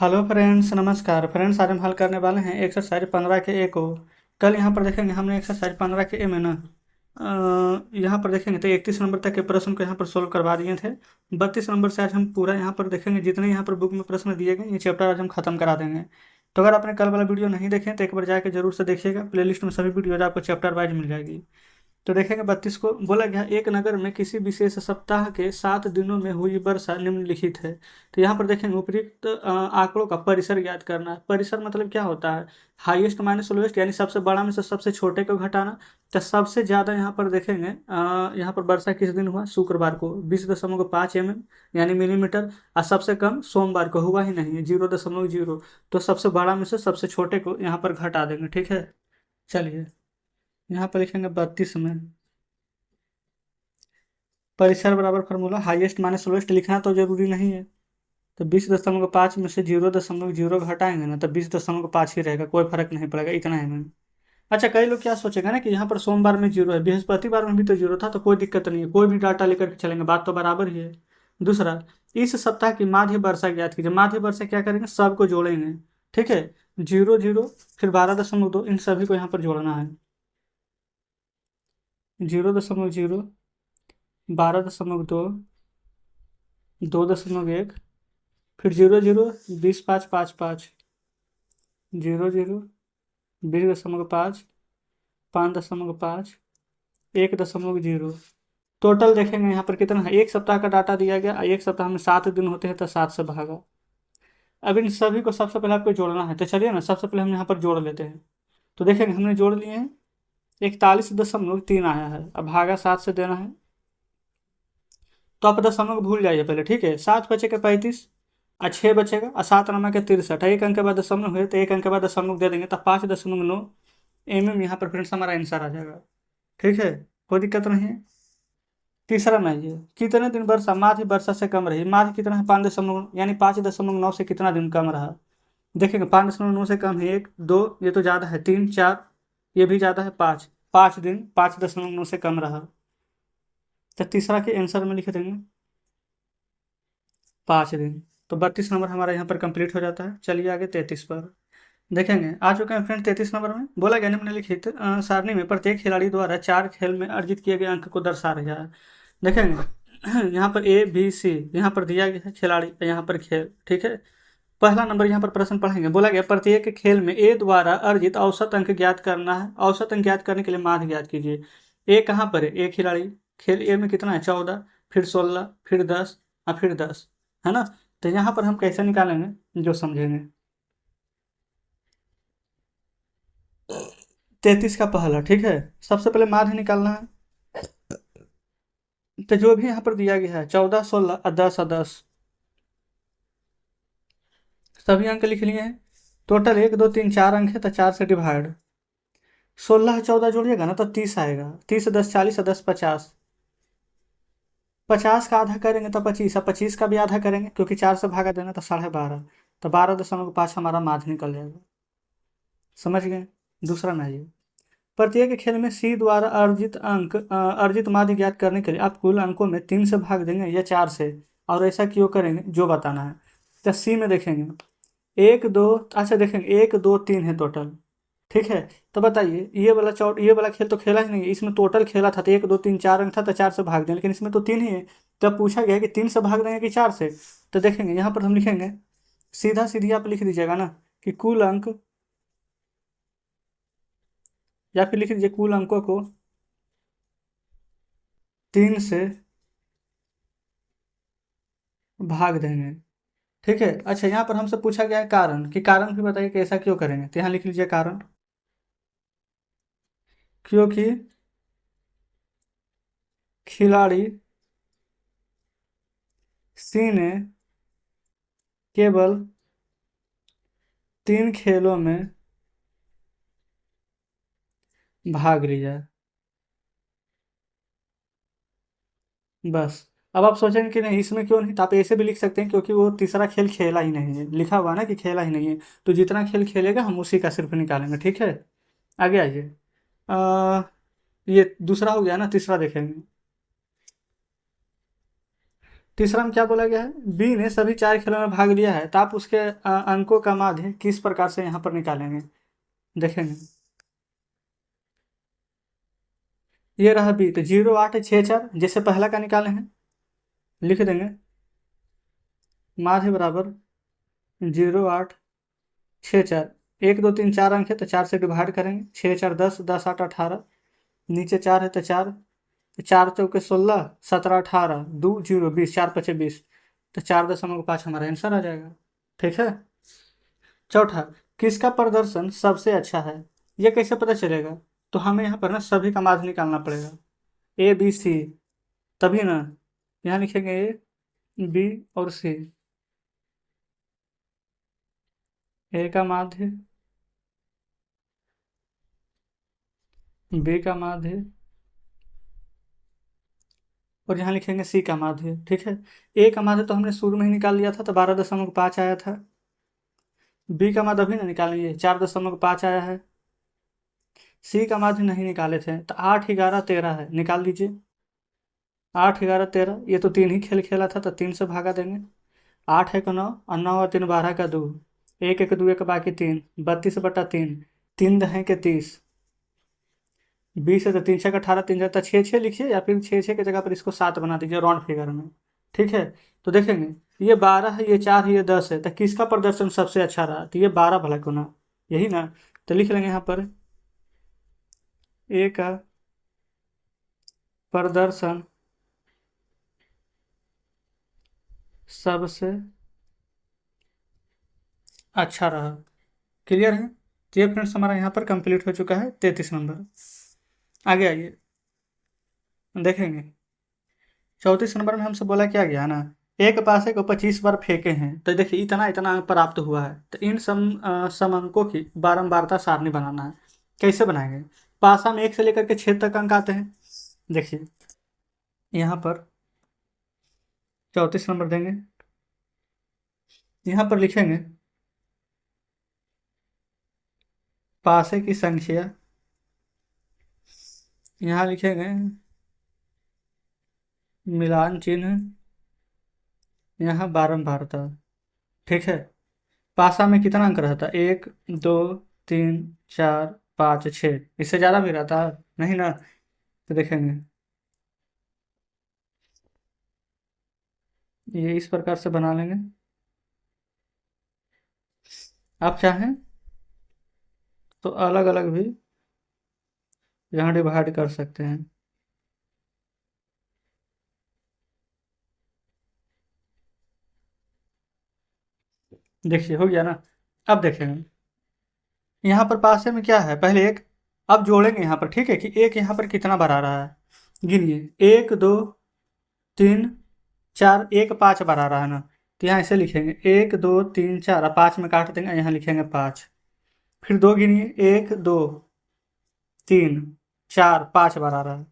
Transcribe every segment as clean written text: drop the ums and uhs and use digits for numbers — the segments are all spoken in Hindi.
हेलो फ्रेंड्स, नमस्कार फ्रेंड्स। आज हम हल करने वाले हैं एक्सरसाइज 15 के ए को। कल यहाँ पर देखेंगे हमने एक्सरसाइज 15 के ए में ना यहाँ पर देखेंगे तो 31 नंबर तक के प्रश्न को यहाँ पर सोल्व करवा दिए थे। 32 नंबर से आज हम पूरा यहाँ पर देखेंगे, जितने यहाँ पर बुक में प्रश्न दिए गए ये चैप्टर आज हम खत्म करा देंगे। तो अगर आपने कल वाला वीडियो नहीं देखे तो एक बार जाकर जरूर से देखिएगा। प्लेलिस्ट में सभी वीडियो आपको चैप्टर वाइज मिल जाएगी। तो देखेंगे 32 को बोला गया, एक नगर में किसी विशेष सप्ताह के 7 दिनों में हुई वर्षा निम्नलिखित है। तो यहाँ पर देखेंगे उपयुक्त आंकड़ों का परिसर ज्ञात करना है। परिसर मतलब क्या होता है? हाईएस्ट माइनस लोएस्ट, यानी सबसे बड़ा में से सबसे छोटे को घटाना। तो सबसे ज्यादा यहाँ पर देखेंगे यहाँ पर वर्षा किस दिन हुआ? शुक्रवार को 20.5 mm यानी मिलीमीटर। और सबसे कम सोमवार को हुआ ही नहीं है, 0.0। तो सबसे बड़ा में से सबसे छोटे को यहाँ पर घटा देंगे। ठीक है, चलिए यहाँ पर लिखेंगे 32 में परिसर बराबर फार्मूला हाईएस्ट माइनस लोएस्ट लिखना तो जरूरी नहीं है। तो 20.5 में से 0.0 घटाएंगे ना तो 20.5 ही रहेगा, कोई फर्क नहीं पड़ेगा, इतना है मैम। अच्छा, कई लोग क्या सोचेंगे ना कि यहाँ पर सोमवार में जीरो है, बृहस्पतिवार में भी तो जीरो था, तो कोई दिक्कत नहीं है, कोई भी डाटा लेकर के चलेंगे, बात तो बराबर ही है। दूसरा, इस सप्ताह की माध्य वर्षा ज्ञात कीजिए। माध्य वर्षा क्या करेंगे? सबको जोड़ेंगे। ठीक है, 0 0 फिर 12.2, इन सभी को यहाँ पर जोड़ना है। 0.0, 12.2, 2.1, फिर 0 0, 20 5 5 5, 0 0, 20.5, 5.5, 1.0। टोटल देखेंगे यहाँ पर कितना है। एक सप्ताह का डाटा दिया गया, एक सप्ताह में 7 दिन होते हैं तो 7 से भागा। अब इन सभी को सबसे पहले आपको जोड़ना है, तो चलिए ना सबसे पहले हम यहाँ पर जोड़ लेते हैं। तो देखेंगे हमने जोड़ लिए हैं, 41.3 आया है। अब भागा 7 से देना है, तो आप दशमलव को भूल जाइए पहले। ठीक है, 7 बचेगा 35, और 6 बचेगा, और 7 नमा के 63, एक अंक के बाद दशमलव हुए तो एक अंक के बाद दशमलव दे देंगे, तो 5.9 mm यहाँ पर फ्रेंड्स हमारा आंसर आ जाएगा। ठीक है, कोई दिक्कत नहीं है। तीसरा में ये कितने दिन वर्षा माध्य वर्षा से कम रही? माध्य कितना है? 5 दशमलव, यानी 5.9 से कितना दिन कम रहा? देखेंगे 5.9 से कम है 1 2, ये तो ज़्यादा है 3 4, ये भी ज़्यादा है 5। 5 दिन 5.9 से कम रहा। तो तीसरा के आंसर में लिख देंगे 5 दिन। तो 32 नंबर हमारा यहाँ पर कंप्लीट हो जाता है। चलिए आगे 33 पर देखेंगे। आ चुके हैं फ्रेंड 33 नंबर में। बोला गया निम्नलिखित सारणी में प्रत्येक खिलाड़ी द्वारा 4 खेल में अर्जित किए गए अंक को दर्शा रहा है। देखेंगे यहाँ पर ए बी सी यहाँ पर दिया गया है खिलाड़ी, यहाँ पर खेल। ठीक है, पहला नंबर यहाँ पर प्रश्न पढ़ेंगे। बोला गया प्रत्येक खेल में ए द्वारा अर्जित औसत अंक ज्ञात करना है। औसत अंक ज्ञात करने के लिए माध्य ज्ञात कीजिए। ए कहाँ पर है? ए खिलाड़ी। खेल ए में कितना है? 14, फिर 16, फिर 10 और फिर 10, है ना। तो यहाँ पर हम कैसे निकालेंगे जो समझेंगे। 33 का पहला, ठीक है, सबसे पहले माध्य निकालना है। तो जो भी यहाँ पर दिया गया है 14 16 और 10 और 10, सभी अंक लिख लिए हैं। टोटल 1 2 3 4 अंक है, तो 4 से डिवाइड। 16 14 जोड़िएगा ना तो 30 आएगा। 30 10 40 और 10 50। 50 का आधा करेंगे तो 25, और 25 का भी आधा करेंगे क्योंकि 4 से भागा देना तो 12.5। तो 12.5 हमारा माध्य निकल जाएगा। समझ गए? दूसरा ना, ये प्रत्येक खेल में सी द्वारा अर्जित माध्य ज्ञात करने के लिए आप कुल अंकों में 3 से भाग देंगे या 4 से, और ऐसा क्यों करेंगे जो बताना है। तो सी में देखेंगे 1 2, अच्छा देखेंगे 1 2 3 है टोटल। ठीक है, तो बताइए ये वाला खेल तो खेला ही नहीं है, इसमें टोटल खेला था तो 1 2 3 4 अंक था तो 4 से भाग दें, लेकिन इसमें तो 3 ही है। तब पूछा गया है कि 3 से भाग देंगे कि 4 से। तो देखेंगे यहाँ पर हम लिखेंगे, सीधा सीधी आप लिख दीजिएगा ना कि कुल अंक, या फिर लिख दीजिए कुल अंकों को 3 से भाग देंगे। ठीक है, अच्छा यहाँ पर हमसे पूछा गया है कारण, कि कारण भी बताइए कि ऐसा क्यों करेंगे। तो यहाँ लिख लीजिए कारण, क्योंकि खिलाड़ी सी ने केवल 3 खेलों में भाग लिया। बस। अब आप सोचेंगे कि नहीं इसमें क्यों नहीं, तो आप ऐसे भी लिख सकते हैं क्योंकि वो तीसरा खेल खेला ही नहीं है, लिखा हुआ ना कि खेला ही नहीं है। तो जितना खेल खेलेगा हम उसी का सिर्फ निकालेंगे। ठीक है, आगे आइए। अ, ये दूसरा हो गया ना, तीसरा देखेंगे। तीसरा में क्या बोला गया है, बी ने सभी 4 खेलों में भाग लिया है, तो आप उसके अंकों का माध्य किस प्रकार से यहाँ पर निकालेंगे, देखेंगे। ये रहा बी, तो 0 8 6 4 जैसे पहला का निकाले हैं, लिख देंगे माध्य बराबर 0 8 6 4। 1 2 3 4 अंक है तो 4 से डिवाइड करेंगे, 6 4 10, 10 8 18, नीचे 4 है तो 4, 4 चौके 16, 17 18, 2 0 20, 4 5 20, तो 4.5 हमारा आंसर आ जाएगा। ठीक है। चौथा, किसका प्रदर्शन सबसे अच्छा है, ये कैसे पता चलेगा, तो हमें यहाँ पर ना सभी का माध्य निकालना पड़ेगा, ए बी सी, तभी ना। यहाँ लिखेंगे ए बी और सी, ए का माध्य, बी का माध्य, और यहाँ लिखेंगे सी का माध्य। ठीक है। ए का माध्य तो हमने शुरू में ही निकाल लिया था, तो 12.5 आया था। बी का माध्य अभी ना निकालेंगे, 4.5 आया है। सी का माध्य नहीं निकाले थे, तो 8 11 13 है, निकाल दीजिए। 8 11 13, ये तो 3 ही खेल खेला था, तो 3 से भागा देंगे। 8 1 9, और 9 और 3 12 का 2, 1 1 2 1 बाकी 3, 32/3, 3 दहें के 30, 20 है तो 3 6 18, 3 जाता 6 6 लिखिए, या फिर 6 6 की जगह पर इसको 7 बना दीजिए राउंड फिगर में। ठीक है। तो देखेंगे ये 12 है, ये 4 है, ये 10 है, तो किसका प्रदर्शन सबसे अच्छा रहा, तो ये 12 भला क्यों ना, यही ना। तो लिख लेंगे यहाँ पर ए का प्रदर्शन सबसे अच्छा रहा। क्लियर है। तो ये फ्रेंड्स हमारा यहाँ पर कंप्लीट हो चुका है 33 नंबर। आगे आइए देखेंगे। 34 नंबर में हमसे बोला क्या गया ना, एक पासे को 25 बार फेंके हैं, तो देखिए इतना इतना अंक प्राप्त हुआ है, तो इन सम अंकों की बारंबारता सारणी बनाना है। कैसे बनाएंगे, पासा में 1 से लेकर के 6 तक अंक आते हैं। देखिए यहाँ पर 34 नंबर देंगे, यहाँ पर लिखेंगे पासे की संख्या, यहाँ लिखेंगे मिलान चिन्ह, यहाँ बारंबारता। ठीक है। पासा में कितना अंक रहता है, 1 2 3 4 5 6, इससे ज़्यादा भी रहता है नहीं ना। तो देखेंगे ये इस प्रकार से बना लेंगे। आप चाहें तो अलग अलग भी यहाँ डिवाइड कर सकते हैं। देखिए हो गया ना। अब देखेंगे यहाँ पर पासे में क्या है, पहले एक, अब जोड़ेंगे यहाँ पर। ठीक है, कि एक यहाँ पर कितना बार आ रहा है, गिनिए 1 2 3 4, 1 5 बार आ रहा है ना, तो यहाँ ऐसे लिखेंगे 1 2 3 4, और 5 में काट देंगे, यहाँ लिखेंगे 5। फिर 2 गिनिए, 1 2 3 4, 5 बार आ रहा है,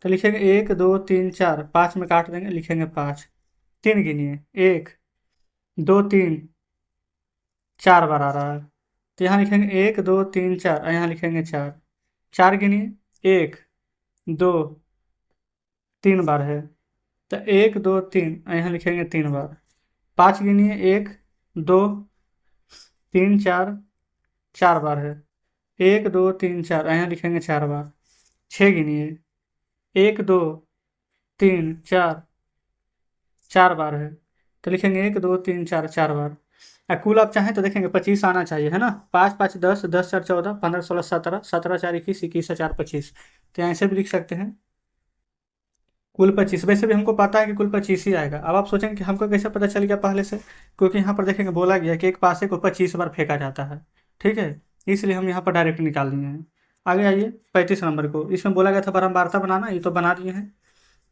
तो लिखेंगे 1 2 3 4, 5 में काट देंगे, लिखेंगे 5। 3 गिनिए, 1 2 3 4 बार आ रहा है, तो यहाँ लिखेंगे 1 2 3 4, और यहाँ लिखेंगे 4। 4 गिनिए, 1 2 3 बार है, तो 1 2 3, और यहाँ लिखेंगे 3 बार। 5 गिनिए, 1 2 3 4, 4 बार है, 1 2 3 4, यहाँ लिखेंगे 4 बार। 6 गिनिए, 1 2 3 4, 4 बार है, तो लिखेंगे 1 2 3 4, 4 बार। कुल आप चाहें तो देखेंगे 25 आना चाहिए, है ना। 5 5 10, 10 4 14, 15 16 17, 17 4 21, 21 4 25, तो यहाँ से भी लिख सकते हैं कुल 25। वैसे भी हमको पता है कि कुल 25 ही आएगा। अब आप सोचेंगे कि हमको कैसे पता चल गया पहले से, क्योंकि यहाँ पर देखेंगे बोला गया कि एक पासे को 25 बार फेंका जाता है। ठीक है, इसलिए हम यहाँ पर डायरेक्ट निकाल दिए हैं। आगे आइए 35 नंबर को, इसमें बोला गया था बारंबारता बनाना, ये तो बना दिए हैं।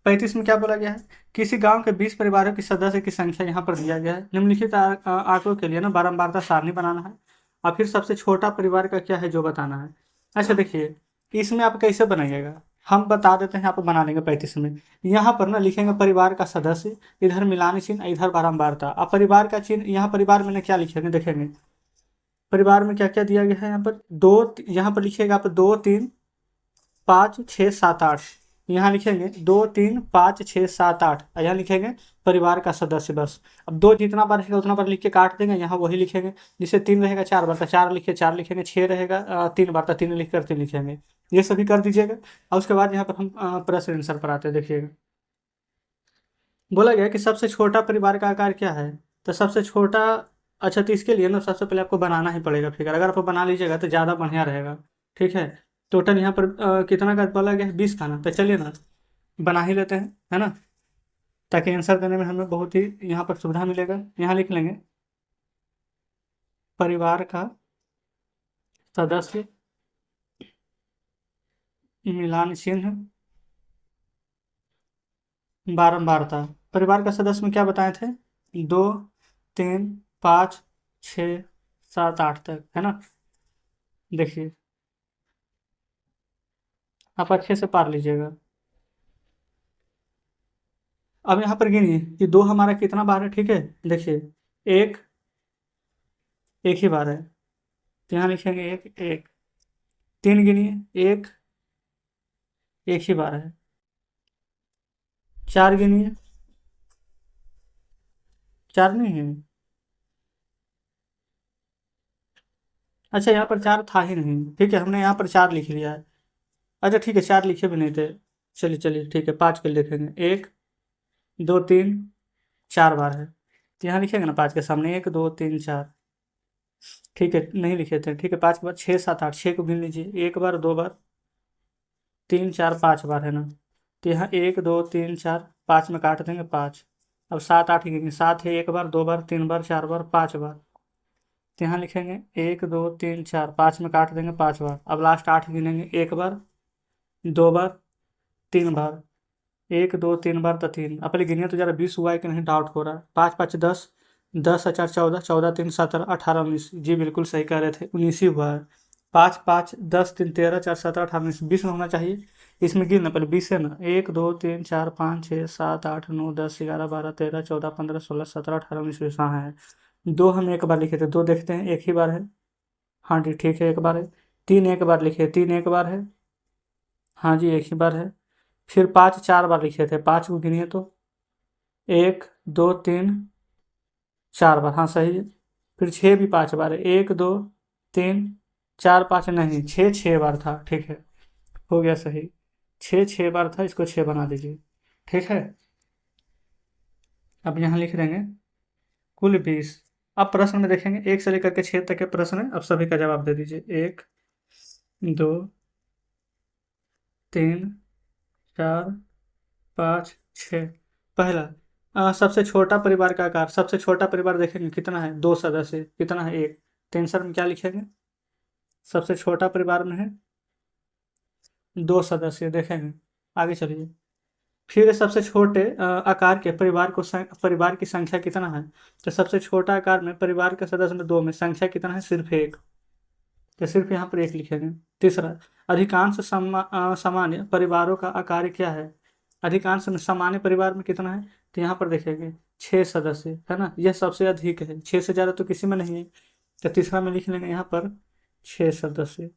35 में क्या बोला गया है, किसी गांव के 20 परिवारों की सदस्य की संख्या यहाँ पर दिया गया है। निम्नलिखित आंकड़ों के लिए ना बारंबारता सारणी बनाना है, और फिर सबसे छोटा परिवार का क्या है जो बताना है। अच्छा देखिए इसमें आप कैसे बनाइएगा, हम बता देते हैं, आप बना लेंगे 35 में। यहाँ पर ना लिखेंगे परिवार का सदस्य, इधर मिलान चिन्ह, इधर बारंबारता। अब परिवार का चिन्ह, यहाँ परिवार में ना क्या लिखेंगे, देखेंगे परिवार में क्या क्या दिया गया है। यहाँ पर 2, यहाँ पर लिखिएगा आप 2 3 5 6 7 8, यहाँ लिखेंगे 2 3 5 6 7 8, यहाँ लिखेंगे परिवार का सदस्य बस। अब 2 जितना बार रहेगा उतना बार लिख के काट देंगे, यहाँ वही लिखेंगे। जिससे 3 रहेगा 4 बार तो 4 लिखे 4 लिखेंगे, 6 रहेगा 3 बार तो 3 लिख कर 3 लिखेंगे। ये सभी कर दीजिएगा। और उसके बाद यहाँ पर हम प्रश्न आंसर पर आते हैं, देखिएगा। बोला गया कि सबसे छोटा परिवार का आकार क्या है, तो सबसे छोटा, अच्छा तो इसके लिए ना सबसे पहले आपको बनाना ही पड़ेगा फिगर। अगर आप बना लीजिएगा तो ज़्यादा बढ़िया रहेगा। ठीक है। टोटल यहाँ पर कितना का बोला गया है, 20 का ना, तो चलिए ना बना ही लेते हैं, है ना, ताकि आंसर देने में हमें बहुत ही यहाँ पर सुविधा मिलेगा। यहाँ लिख लेंगे परिवार का सदस्य मिलान चिन्ह बारंबारता। परिवार का सदस्य में क्या बताए थे, 2 3 5 6 7 8 तक, है ना। देखिए आप अच्छे से पार लीजिएगा। अब यहाँ पर गिनिए कि 2 हमारा कितना बार है, ठीक है। देखिए एक, एक ही बार है, तो यहाँ लिखेंगे एक एक। 3 गिनिए, एक, एक ही बार है। 4 गिनिए, 4 नहीं है, अच्छा यहाँ पर 4 था ही नहीं, ठीक है, हमने यहाँ पर 4 लिख लिया है। अच्छा ठीक है, 4 लिखे भी नहीं थे, चलिए चलिए ठीक है, 5 के लिखेंगे। 1 2 3 4 बार है, तो यहाँ लिखेंगे ना 5 के सामने 1 2 3 4। ठीक है, नहीं लिखे थे, ठीक है। 5 के बाद 6 7 8, 6 को गिन लीजिए, 1 बार 2 बार 3 4 5 बार है ना। तो यहाँ 1 2 3 4, 5 में काट देंगे 5। अब 7 8 गिनेंगे, 7 है, 1 बार 2 बार 3 बार 4 बार 5 बार। तो यहाँ लिखेंगे 1 2 3 4, 5 में काट देंगे 5 बार। अब लास्ट 8 गिनेंगे, 1 बार 2 बार 3 बार, 1 2 3 बार तो 3। अब पहले गिनिए तो जरा 20 हुआ है कि नहीं, डाउट हो रहा है। 5 5 10, 10 4 14, 14 3 17 18 19, जी बिल्कुल सही कह रहे थे, 19 ही हुआ है। 5 5 10 3 13 4 17 18 19, 20 में होना चाहिए। इसमें गिनना पहले 20 है ना, 1 2 3 4 5 6 7 8 9 10 11 12 13 14 15 16 17 18 19 हाँ है। 2 हम एक बार लिखे थे, 2 देखते हैं, एक ही बार है। हाँ जी ठीक है, एक बार है। 3 एक बार लिखे, 3 एक बार है। हाँ जी एक ही बार है। फिर 5 4 बार लिखे थे, 5 को गिनिए तो 1 2 3 4 बार, हाँ सही है। फिर 6 भी 5 बार है, 1 2 3 4 5 नहीं, 6 6 बार था, ठीक है, हो गया सही। 6 6 बार था, इसको 6 बना दीजिए, ठीक है। अब यहाँ लिख देंगे कुल 20। अब प्रश्न में देखेंगे 1 से लेकर के 6 तक के प्रश्न है, अब सभी का जवाब दे दीजिए। 1 2 3 4 5 6। पहला सबसे छोटा परिवार का आकार, सबसे छोटा परिवार देखेंगे कितना है, 2 सदस्य, कितना है, एक। तो आंसर में क्या लिखेंगे, सबसे छोटा परिवार में है 2 सदस्य, देखेंगे। आगे चलिए। फिर सबसे छोटे आकार के परिवार को परिवार की संख्या कितना है, तो सबसे छोटा आकार में परिवार के सदस्य में 2 में संख्या कितना है, सिर्फ एक, तो सिर्फ यहाँ पर एक लिखेंगे। तीसरा, अधिकांश सामान्य परिवारों का आकार क्या है, अधिकांश में सामान्य परिवार में कितना है, तो यहाँ पर देखेंगे 6 सदस्य, है ना, यह सबसे अधिक है, 6 से ज़्यादा तो किसी में नहीं है। तो तीसरा में लिख लेंगे यहाँ पर 6 सदस्य,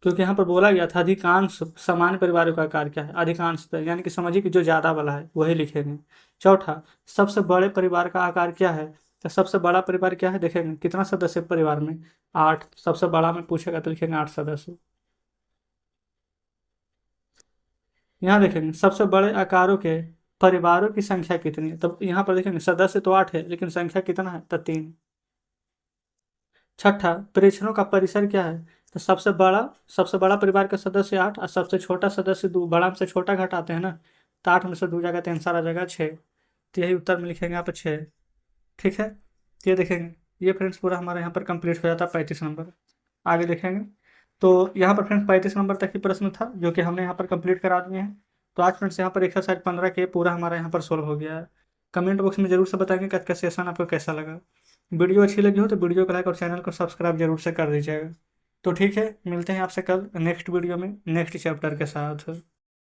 क्योंकि यहाँ पर बोला गया था अधिकांश सामान्य परिवारों का आकार क्या है, अधिकांश यानी कि समझिए कि जो ज़्यादा वाला है वही लिखेंगे। चौथा, सबसे बड़े परिवार का आकार क्या है, तो सबसे बड़ा परिवार क्या है, देखेंगे कितना सदस्य परिवार में, 8, सबसे बड़ा में पूछेगा तो लिखेंगे 8 सदस्य। यहाँ देखेंगे सबसे बड़े आकारों के परिवारों की संख्या कितनी है, तब यहाँ पर देखेंगे सदस्य तो 8 है, लेकिन संख्या कितना है, तो 3। छठा, प्रेक्षणों का परिसर क्या है, तो सबसे बड़ा परिवार का सदस्य 8 और सबसे छोटा सदस्य 2, बड़ा में से छोटा घटाते हैं ना, तो 8 में से 2 जाएगा तो आंसर आ जाएगा 6। तो यही उत्तर में लिखेंगे यहाँ पर 6, ठीक है। तो ये देखेंगे, ये फ्रेंड्स पूरा हमारे यहाँ पर कंप्लीट हो जाता है 35 नंबर। आगे देखेंगे तो यहाँ पर फ्रेंड्स 35 नंबर तक ही प्रश्न था जो कि हमने यहाँ पर कंप्लीट करा दिए हैं। तो आज फ्रेंड्स यहाँ पर एक्सरसाइज 15 के पूरा हमारा यहाँ पर सोल्व हो गया है। कमेंट बॉक्स में जरूर से बताएंगे कि आज का सेशन आपको कैसा लगा। वीडियो अच्छी लगी हो तो वीडियो को लाइक और चैनल को सब्सक्राइब जरूर से कर दीजिएगा। तो ठीक है, मिलते हैं आपसे कल नेक्स्ट वीडियो में नेक्स्ट चैप्टर के साथ।